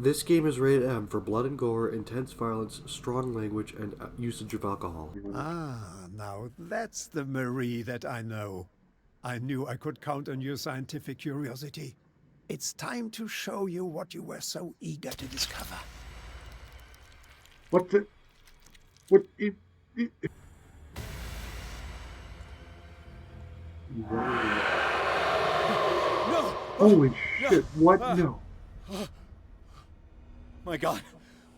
This game is rated M for blood and gore, intense violence, strong language, and usage of alcohol. Ah, now that's the Marie that I know. I knew I could count on your scientific curiosity. It's time to show you what you were so eager to discover. What the? What? It... No! Holy shit! No. What? No! My God,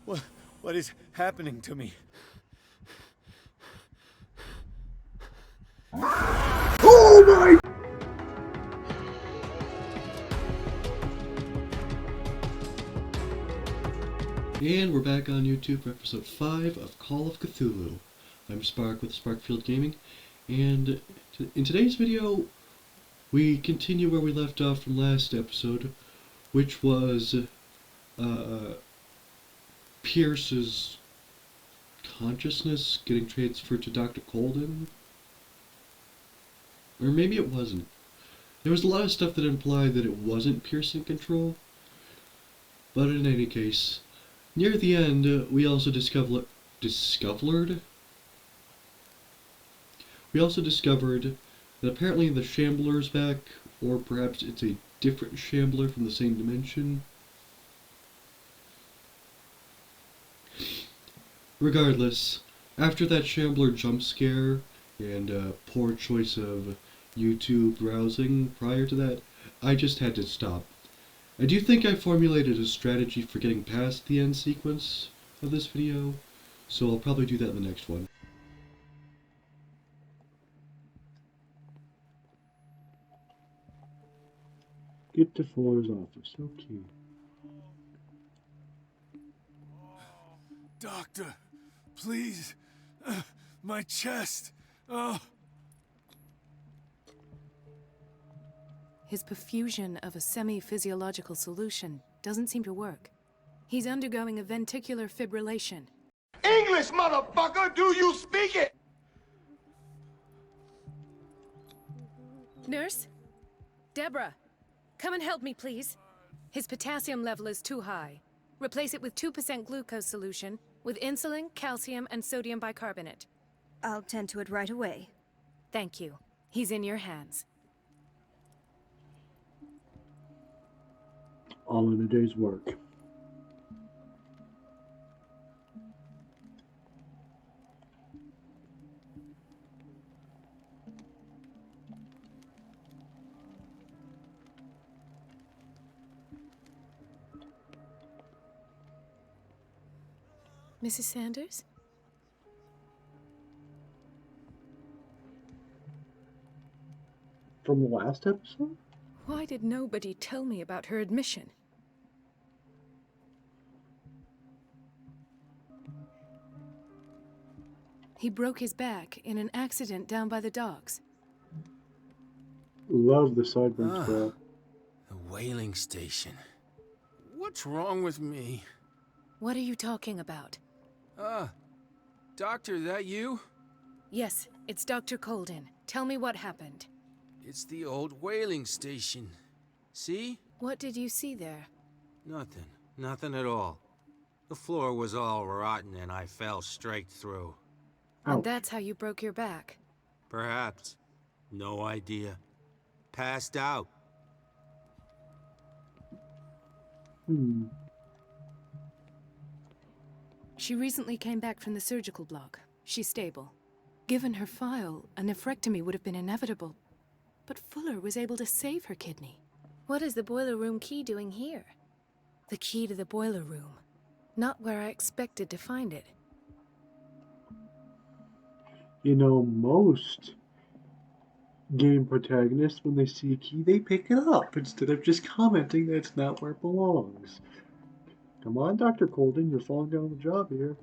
what is happening to me? Oh my! And we're back on YouTube for episode 5 of Call of Cthulhu. I'm Spark with Sparkfield Gaming, and in today's video, we continue where we left off from last episode, which was Pierce's consciousness getting transferred to Dr. Colden. Or maybe it wasn't. There was a lot of stuff that implied that it wasn't Pierce in control, but in any case, near the end, we also discovered that apparently the Shambler's back, or perhaps it's a different Shambler from the same dimension. Regardless, after that Shambler jump scare and poor choice of YouTube browsing prior to that, I just had to stop. I do think I formulated a strategy for getting past the end sequence of this video, so I'll probably do that in the next one. Get to Fuller's office. Okay. Doctor, please, my chest. Oh. His perfusion of a semi-physiological solution doesn't seem to work. He's undergoing a ventricular fibrillation. English, motherfucker! Do you speak it? Nurse? Deborah, come and help me, please. His potassium level is too high. Replace it with 2% glucose solution with insulin, calcium, and sodium bicarbonate. I'll tend to it right away. Thank you. He's in your hands. All in a day's work. Mrs. Sanders? From the last episode? Why did nobody tell me about her admission? He broke his back in an accident down by the docks. Love the sideburns, bro. The whaling station. What's wrong with me? What are you talking about? Doctor, that you? Yes, it's Dr. Colden. Tell me what happened. It's the old whaling station. See? What did you see there? Nothing. Nothing at all. The floor was all rotten and I fell straight through. And that's how you broke your back? Perhaps. No idea. Passed out. She recently came back from the surgical block. She's stable. Given her file, a nephrectomy would have been inevitable. But Fuller was able to save her kidney. What is the boiler room key doing here? The key to the boiler room. Not where I expected to find it. You know, most game protagonists, when they see a key, they pick it up instead of just commenting that it's not where it belongs. Come on, Dr. Colden, you're falling down the job here.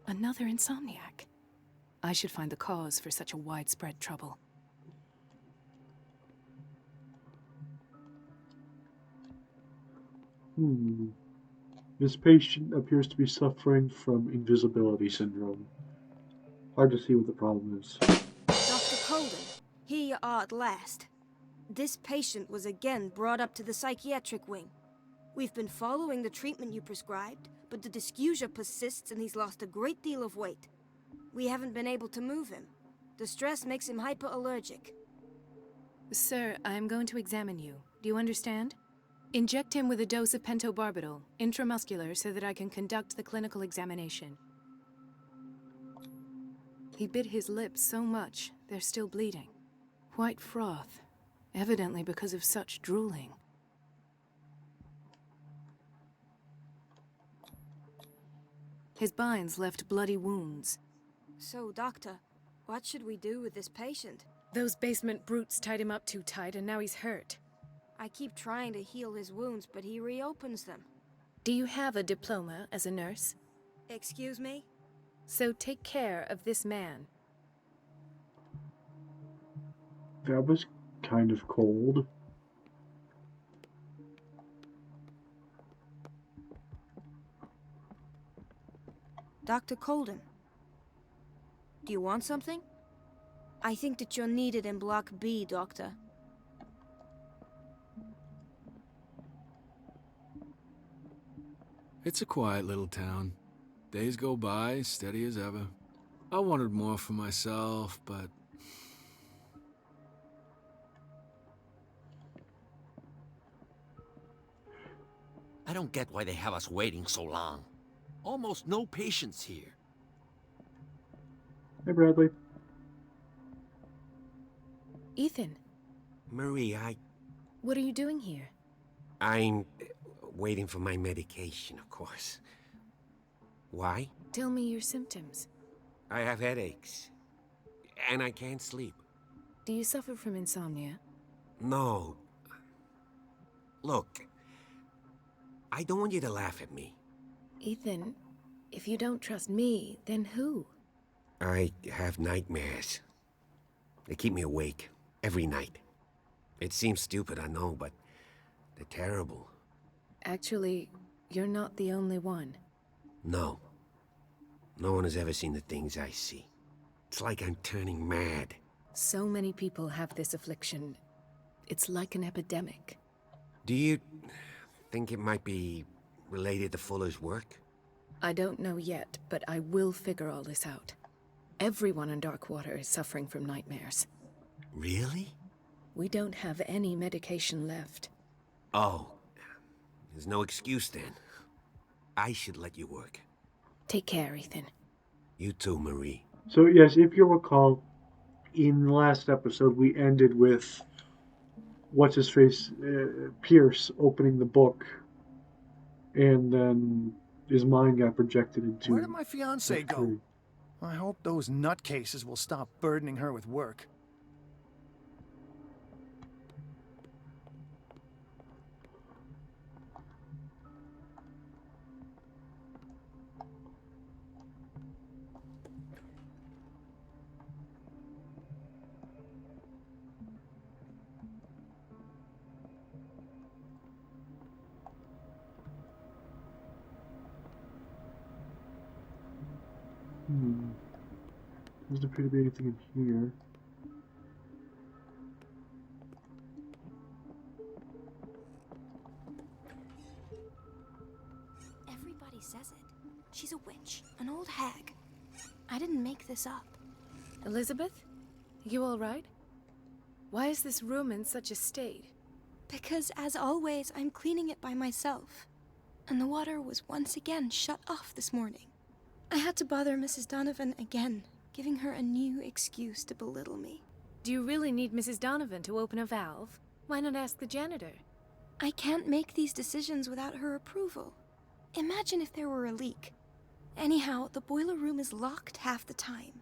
Another insomniac. I should find the cause for such a widespread trouble. This patient appears to be suffering from invisibility syndrome. Hard to see what the problem is. Dr. Colden, here you are at last. This patient was again brought up to the psychiatric wing. We've been following the treatment you prescribed, but the dysgeusia persists and he's lost a great deal of weight. We haven't been able to move him. The stress makes him hyperallergic. Sir, I am going to examine you. Do you understand? Inject him with a dose of pentobarbital, intramuscular, so that I can conduct the clinical examination. He bit his lips so much, they're still bleeding. White froth, evidently because of such drooling. His binds left bloody wounds. So, Doctor, what should we do with this patient? Those basement brutes tied him up too tight, and now he's hurt. I keep trying to heal his wounds, but he reopens them. Do you have a diploma as a nurse? Excuse me? So take care of this man. That was kind of cold. Dr. Colden. Do you want something? I think that you're needed in Block B, Doctor. It's a quiet little town. Days go by, steady as ever. I wanted more for myself, but... I don't get why they have us waiting so long. Almost no patients here. Hey, Bradley. Ethan, Marie, what are you doing here? I'm waiting for my medication, of course. Why? Tell me your symptoms. I have headaches. And I can't sleep. Do you suffer from insomnia? No. Look, I don't want you to laugh at me. Ethan, if you don't trust me, then who? I have nightmares. They keep me awake every night. It seems stupid, I know, but they're terrible. Actually, you're not the only one. No. No one has ever seen the things I see. It's like I'm turning mad. So many people have this affliction. It's like an epidemic. Do you think it might be related to Fuller's work? I don't know yet, but I will figure all this out. Everyone in Darkwater is suffering from nightmares. Really? We don't have any medication left. Oh. There's no excuse then. I should let you work. Take care, Ethan. You too, Marie. So, yes, if you'll recall, in the last episode, we ended with what's-his-face, Pierce, opening the book, and then his mind got projected into... Where did my fiancée go? I hope those nutcases will stop burdening her with work. Doesn't appear to be anything in here. Everybody says it. She's a witch, an old hag. I didn't make this up. Elizabeth? You all right? Why is this room in such a state? Because, as always, I'm cleaning it by myself. And the water was once again shut off this morning. I had to bother Mrs. Donovan again, giving her a new excuse to belittle me. Do you really need Mrs. Donovan to open a valve? Why not ask the janitor? I can't make these decisions without her approval. Imagine if there were a leak. Anyhow, the boiler room is locked half the time.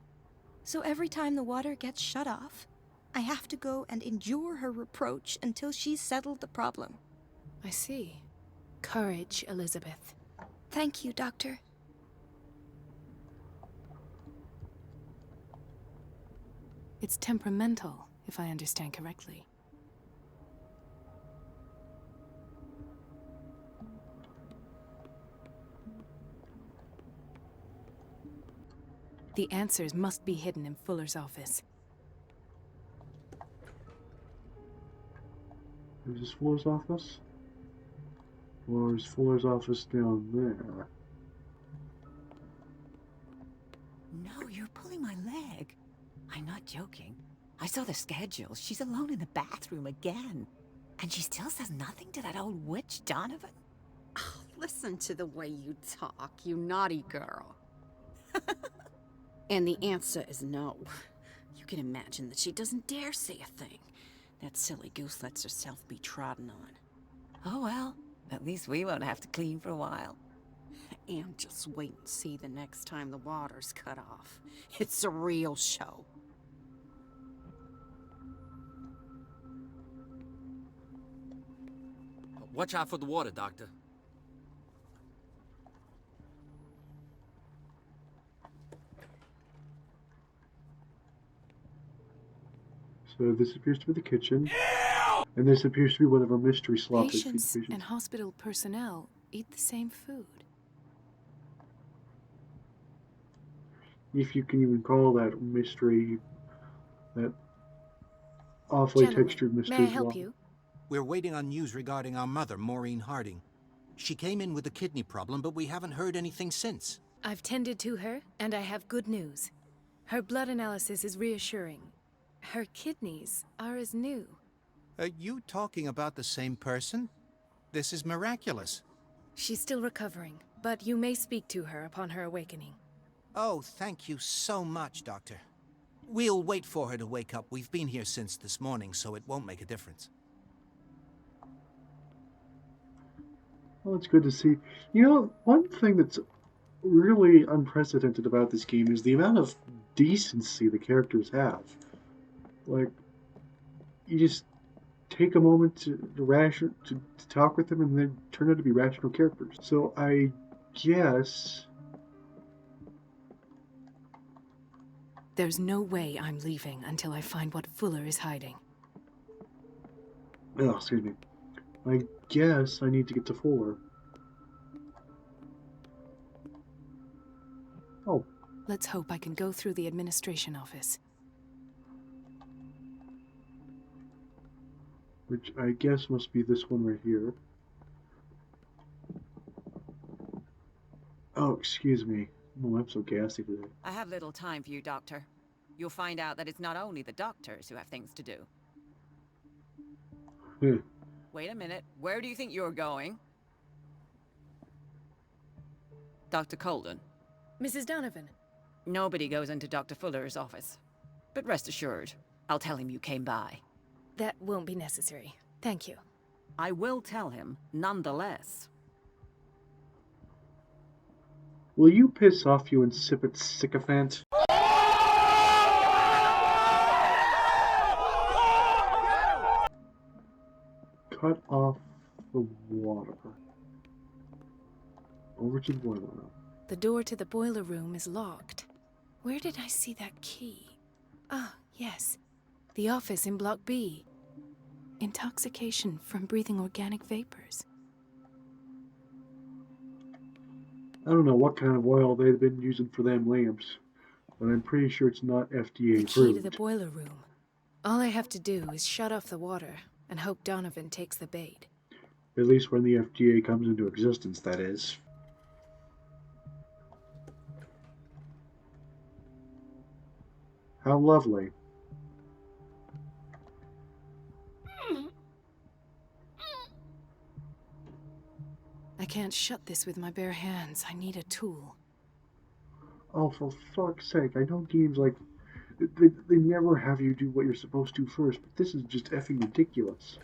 So every time the water gets shut off, I have to go and endure her reproach until she's settled the problem. I see. Courage, Elizabeth. Thank you, Doctor. It's temperamental, if I understand correctly. The answers must be hidden in Fuller's office. Is this Fuller's office? Or is Fuller's office down there? No, you're pulling my leg. I'm not joking. I saw the schedule. She's alone in the bathroom again. And she still says nothing to that old witch, Donovan? Oh, listen to the way you talk, you naughty girl. And the answer is no. You can imagine that she doesn't dare say a thing. That silly goose lets herself be trodden on. Oh well, at least we won't have to clean for a while. And just wait and see the next time the water's cut off. It's a real show. Watch out for the water, Doctor. So this appears to be the kitchen. And this appears to be one of our mystery slots. Patients and hospital personnel eat the same food. If you can even call that mystery, that awfully textured mystery. May I help you? We're waiting on news regarding our mother, Maureen Harding. She came in with a kidney problem, but we haven't heard anything since. I've tended to her, and I have good news. Her blood analysis is reassuring. Her kidneys are as new. Are you talking about the same person? This is miraculous. She's still recovering, but you may speak to her upon her awakening. Oh, thank you so much, Doctor. We'll wait for her to wake up. We've been here since this morning, so it won't make a difference. Well, it's good to see. You know, one thing that's really unprecedented about this game is the amount of decency the characters have. Like, you just take a moment to talk with them and then turn out to be rational characters. So I guess... There's no way I'm leaving until I find what Fuller is hiding. Oh, excuse me. I guess I need to get to Fuller. Oh. Let's hope I can go through the administration office. Which I guess must be this one right here. Oh, excuse me. Oh, I'm so gassy today. I have little time for you, Doctor. You'll find out that it's not only the doctors who have things to do. Wait a minute. Where do you think you're going? Dr. Colden. Mrs. Donovan. Nobody goes into Dr. Fuller's office. But rest assured, I'll tell him you came by. That won't be necessary. Thank you. I will tell him, nonetheless. Will you piss off, you insipid sycophant? Cut off the water. Over to the boiler room. The door to the boiler room is locked. Where did I see that key? Ah, yes. The office in Block B. Intoxication from breathing organic vapors. I don't know what kind of oil they've been using for them lamps, but I'm pretty sure it's not FDA approved. The key to the boiler room. All I have to do is shut off the water and hope Donovan takes the bait. At least when the FDA comes into existence, that is. How lovely. I can't shut this with my bare hands. I need a tool. Oh, for fuck's sake. I know games like... They never have you do what you're supposed to first, but this is just effing ridiculous.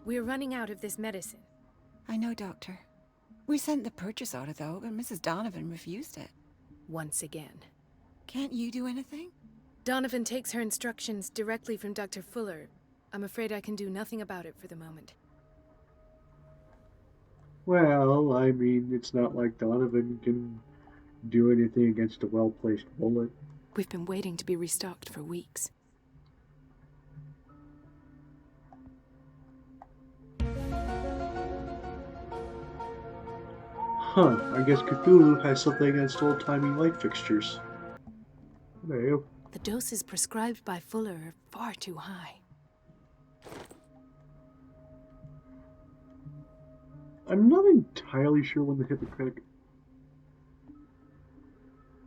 We're running out of this medicine. I know, Doctor. We sent the purchase order, though, but Mrs. Donovan refused it. Once again. Can't you do anything? Donovan takes her instructions directly from Dr. Fuller. I'm afraid I can do nothing about it for the moment. Well, I mean, it's not like Donovan can do anything against a well-placed bullet. We've been waiting to be restocked for weeks. Huh, I guess Cthulhu has something against old-timey light fixtures. There you go. The doses prescribed by Fuller are far too high. I'm not entirely sure when the Hippocratic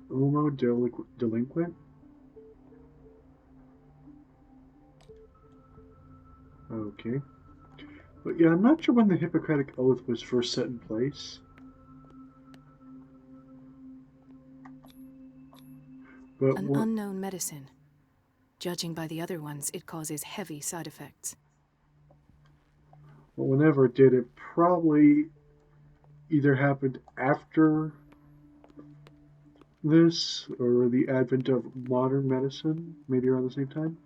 Homo delinquent. Okay. But yeah, I'm not sure when the Hippocratic Oath was first set in place. But An unknown medicine. Judging by the other ones, it causes heavy side effects. Well, whenever it did, it probably either happened after this or the advent of modern medicine, maybe around the same time,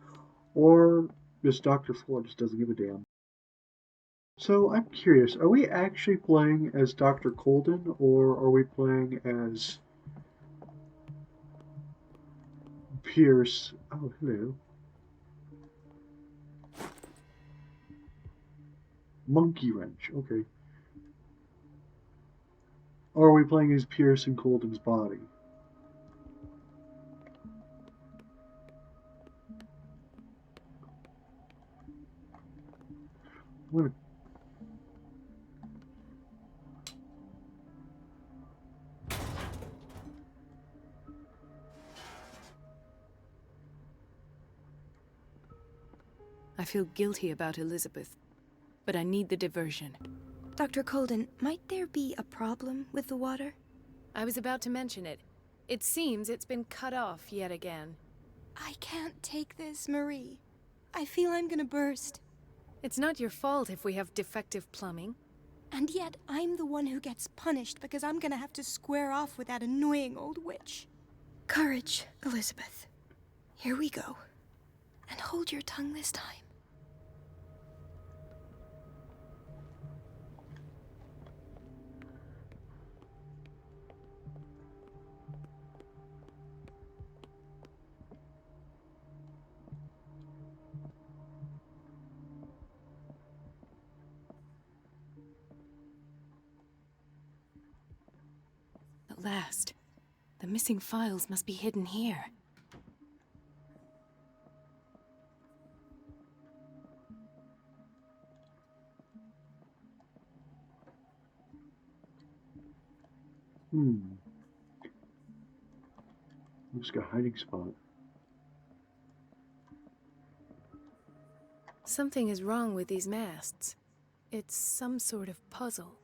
or this Dr. Fuller just doesn't give a damn. So I'm curious, are we actually playing as Dr. Colden, or are we playing as Pierce? Oh, hello. Monkey Wrench, okay. Or are we playing as Pierce in Colden's body? I'm gonna... I feel guilty about Elizabeth, but I need the diversion. Dr. Colden, might there be a problem with the water? I was about to mention it. It seems it's been cut off yet again. I can't take this, Marie. I feel I'm gonna burst. It's not your fault if we have defective plumbing. And yet, I'm the one who gets punished because I'm gonna have to square off with that annoying old witch. Courage, Elizabeth. Here we go. And hold your tongue this time. At last. The missing files must be hidden here. Looks like a hiding spot. Something is wrong with these masts. It's some sort of puzzle.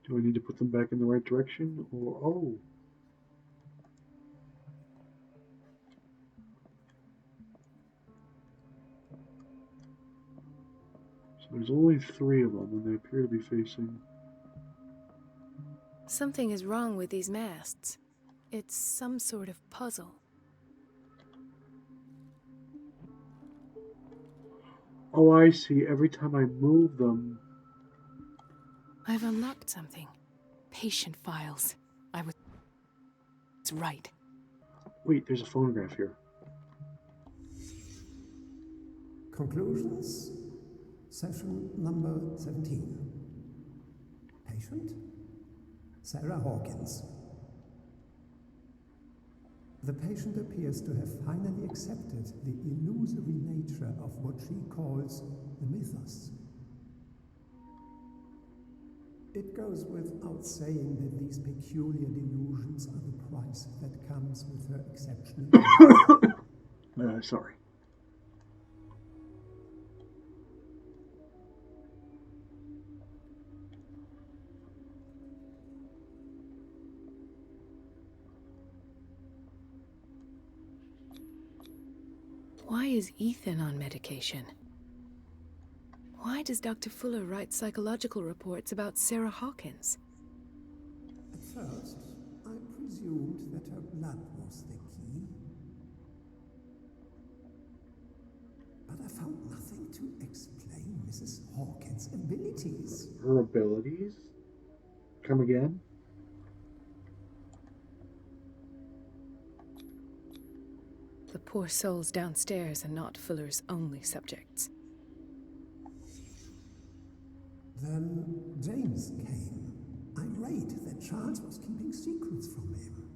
Do I need to put them back in the right direction? Or, oh. So there's only 3 of them, and they appear to be facing... Something is wrong with these masts. It's some sort of puzzle. Oh, I see. Every time I move them... I've unlocked something. Patient files. I was right. Wait, there's a phonograph here. Conclusions. Session number 17. Patient? Sarah Hawkins. The patient appears to have finally accepted the illusory nature of what she calls the mythos. It goes without saying that these peculiar delusions are the price that comes with her exceptional... Sorry. Why is Ethan on medication? Why does Dr. Fuller write psychological reports about Sarah Hawkins? At first, I presumed that her blood was the key. But I found nothing to explain Mrs. Hawkins' abilities. Her abilities? Come again? The poor souls downstairs are not Fuller's only subjects. Then James came, irate that Charles was keeping secrets from him.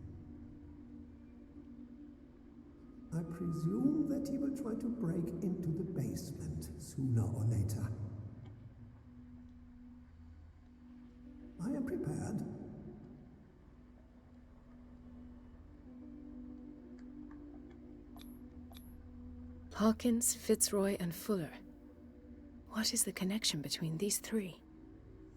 presume that he will try to break into the basement sooner or later. I am prepared. Hawkins, Fitzroy, and Fuller. What is the connection between these three?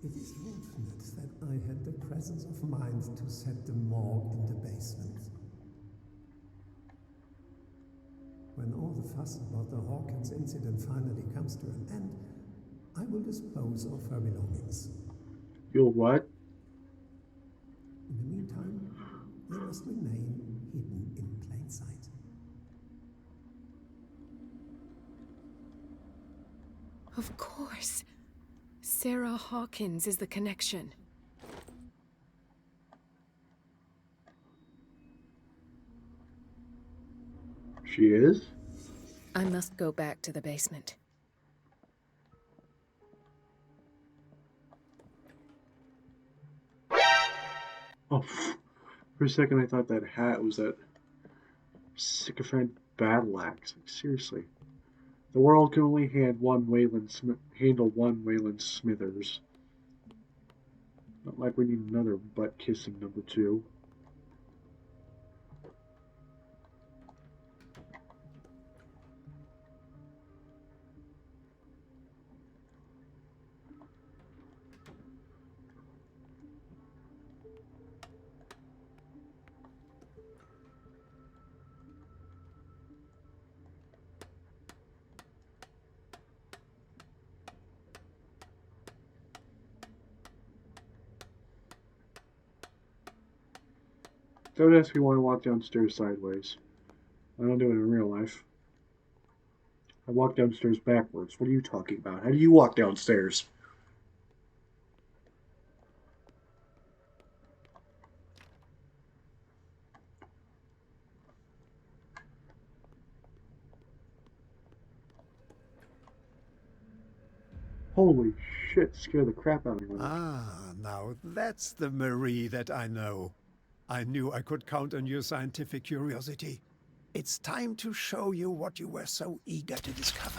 It is fortunate that I had the presence of mind to set the morgue in the basement. When all the fuss about the Hawkins incident finally comes to an end, I will dispose of her belongings. You'll what? In the meantime, they must remain hidden in plain sight. Of course. Sarah Hawkins is the connection. She is? I must go back to the basement. Oh, for a second I thought that hat was that sycophant battle axe. Like, seriously. The world can only handle one Wayland Smithers. Not like we need another butt-kissing number 2. Don't ask me why I walk downstairs sideways. I don't do it in real life. I walk downstairs backwards. What are you talking about? How do you walk downstairs? Holy shit, scare the crap out of me. Ah, now that's the Marie that I know. I knew I could count on your scientific curiosity. It's time to show you what you were so eager to discover.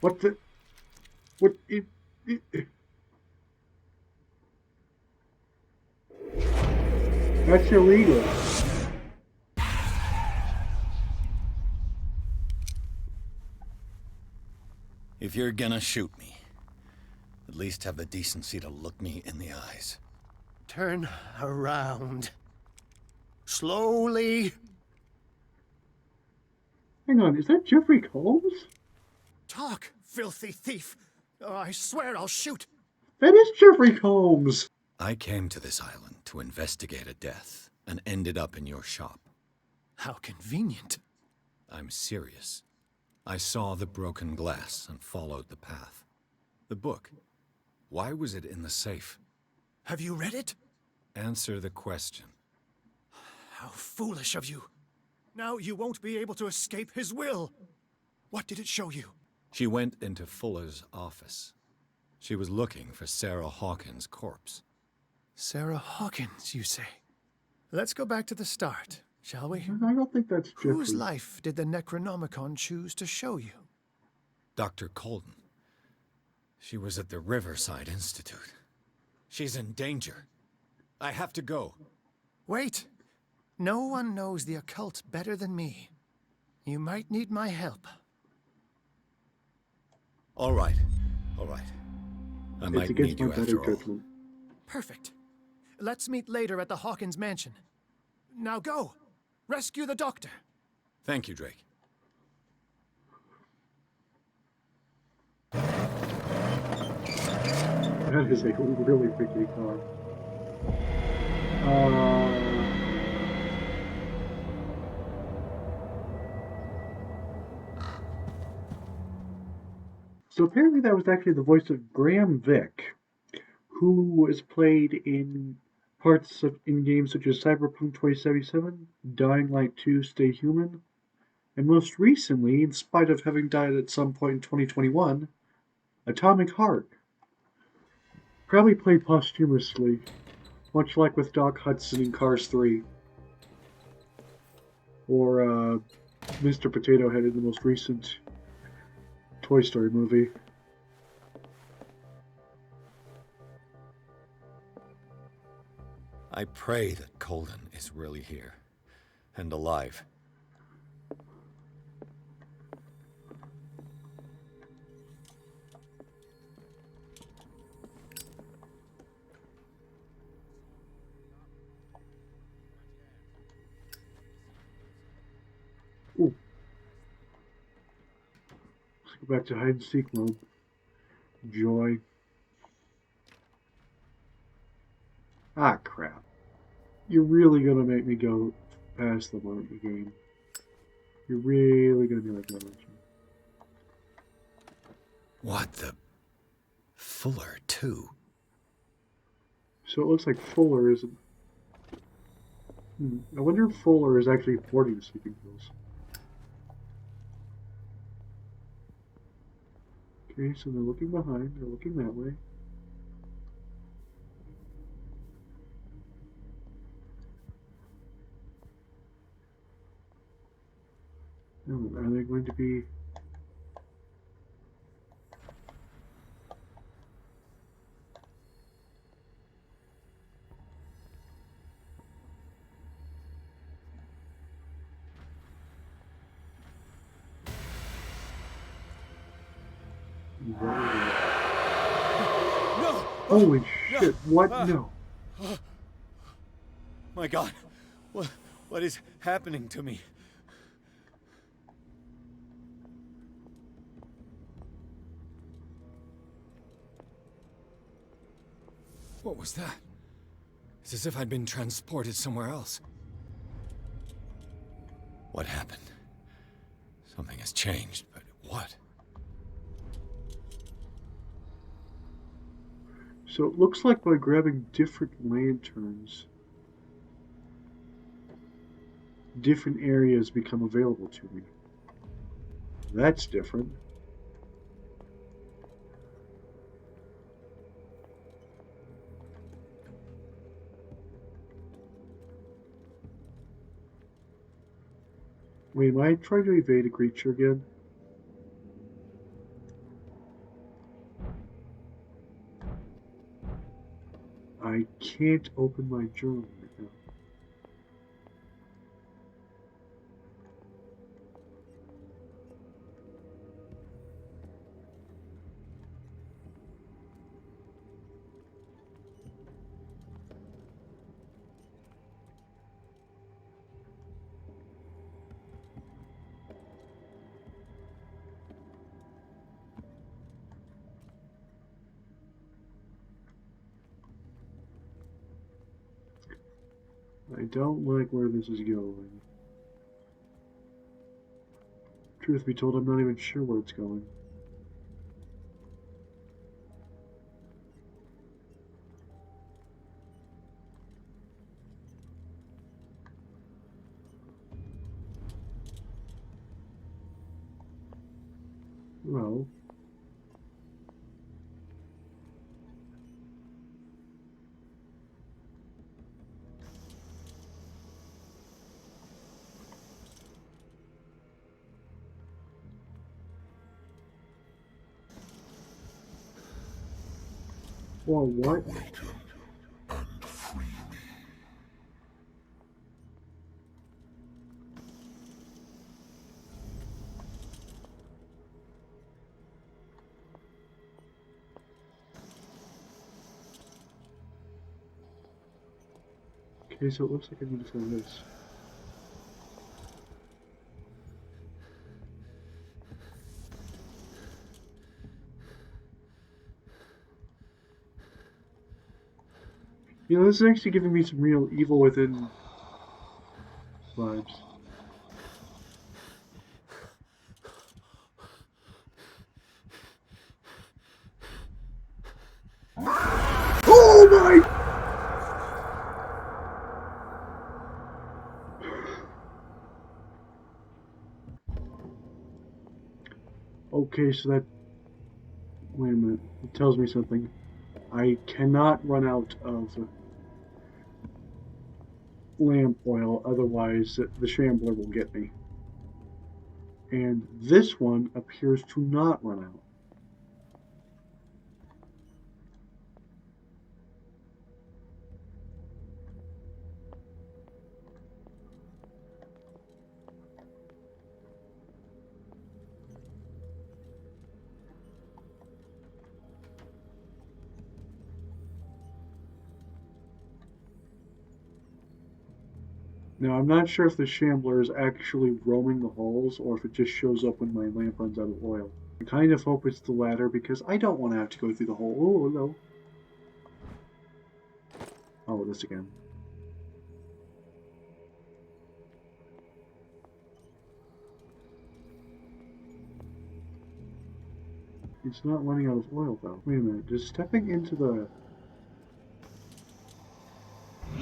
What the... What... That's illegal. If you're gonna shoot me, at least have the decency to look me in the eyes. Turn around. Slowly. Hang on, is that Jeffrey Combs? Talk, filthy thief. Oh, I swear I'll shoot. That is Jeffrey Combs. I came to this island to investigate a death and ended up in your shop. How convenient. I'm serious. I saw the broken glass and followed the path. The book. Why was it in the safe? Have you read it? Answer the question. How foolish of you. Now you won't be able to escape his will. What did it show you? She went into Fuller's office. She was looking for Sarah Hawkins' corpse. Sarah Hawkins, you say? Let's go back to the start, shall we? I don't think that's Jeffrey. Whose life did the Necronomicon choose to show you? Dr. Colden. She was at the Riverside Institute. She's in danger. I have to go. Wait. No one knows the occult better than me. You might need my help. All right. All right. I might need you after all. Judgment. Perfect. Let's meet later at the Hawkins mansion. Now go. Rescue the doctor. Thank you, Drake. That is a really rickety car. So apparently that was actually the voice of Graham Vick, who was played in parts in games such as Cyberpunk 2077, Dying Light 2 Stay Human, and most recently, in spite of having died at some point in 2021, Atomic Heart. Probably played posthumously, much like with Doc Hudson in Cars 3. Or Mr. Potato Head in the most recent Toy Story movie. I pray that Colden is really here and alive. Ooh. Let's go back to hide and seek mode. Joy. Ah, crap. You're really gonna make me go past the limit of the game. You're really gonna be like that, aren't you? What the? Fuller, too. So it looks like Fuller isn't. I wonder if Fuller is actually hoarding sleeping pills. Okay, so they're looking behind. They're looking that way. Oh, are they going to be... No! Holy shit, what? No! No. My God, what is happening to me? What was that? It's as if I'd been transported somewhere else. What happened? Something has changed, but what? So it looks like by grabbing different lanterns, different areas become available to me. That's different. Wait, am I trying to evade a creature again? I can't open my journal right now. I don't like where this is going. Truth be told, I'm not even sure where it's going. Well... Well, what? Okay, so it looks like I need to find this. You know, this is actually giving me some real Evil Within vibes. Oh my! Okay, so that... Wait a minute. It tells me something. I cannot run out of lamp oil, otherwise the Shambler will get me. And this one appears to not run out. Now, I'm not sure if the Shambler is actually roaming the halls or if it just shows up when my lamp runs out of oil. I kind of hope it's the latter because I don't want to have to go through the whole... Oh, hello. Oh, this again. It's not running out of oil, though. Wait a minute, just stepping into the...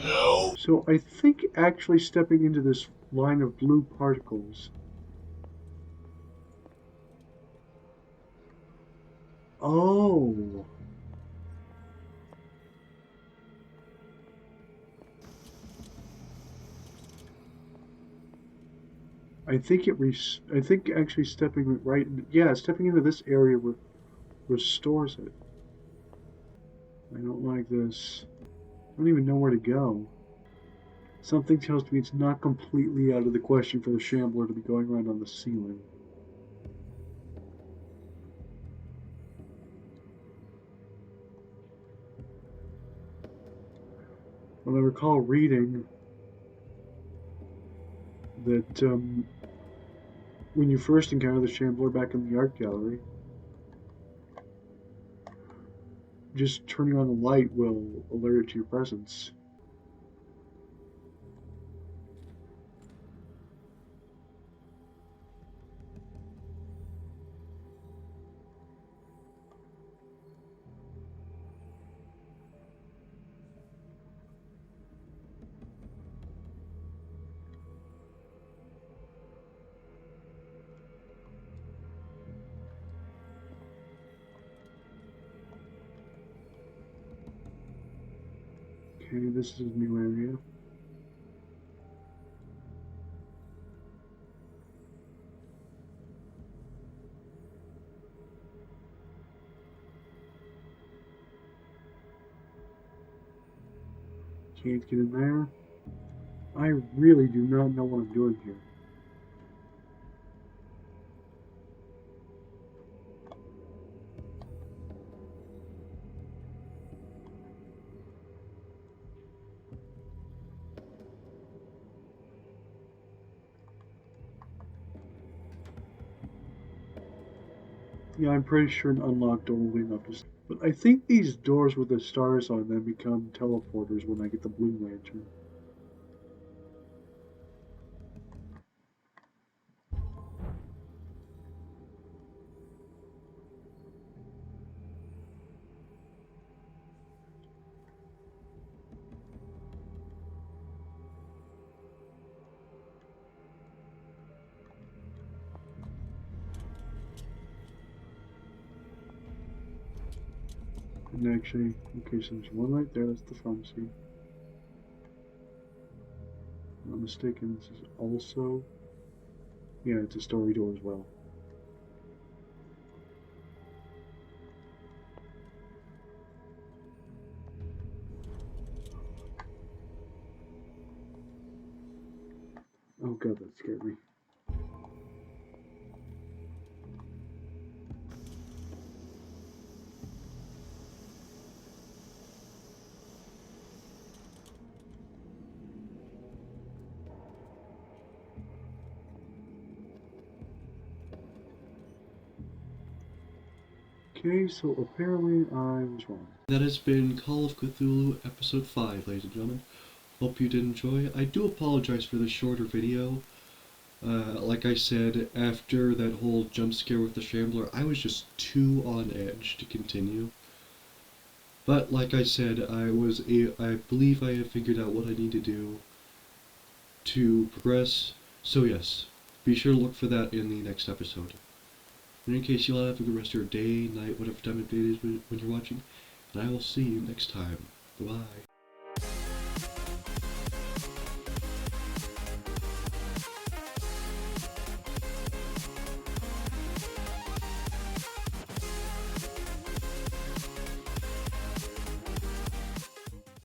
No! So I think actually stepping into this line of blue particles... Oh! I think actually stepping right... Yeah, stepping into this area restores it. I don't like this. I don't even know where to go. Something tells me it's not completely out of the question for the Shambler to be going around on the ceiling. Well, I recall reading that when you first encounter the Shambler back in the art gallery, just turning on the light will alert it to your presence. Okay, this is a new area. Can't get in there. I really do not know what I'm doing here. Yeah, I'm pretty sure an unlocked door will be enough to... But I think these doors with the stars on them become teleporters when I get the blue lantern. And actually, okay, so there's one right there, that's the pharmacy. If I'm not mistaken, this is also... Yeah, it's a story door as well. Oh god, that scared me. Okay, so apparently I was wrong. That has been Call of Cthulhu Episode 5, ladies and gentlemen. Hope you did enjoy. I do apologize for the shorter video. Like I said, after that whole jump scare with the Shambler, I was just too on edge to continue. But like I said, I believe I have figured out what I need to do to progress. So yes, be sure to look for that in the next episode. In any case, you'll have a good rest of your day, night, whatever time of day it is when you're watching. And I will see you next time. Goodbye.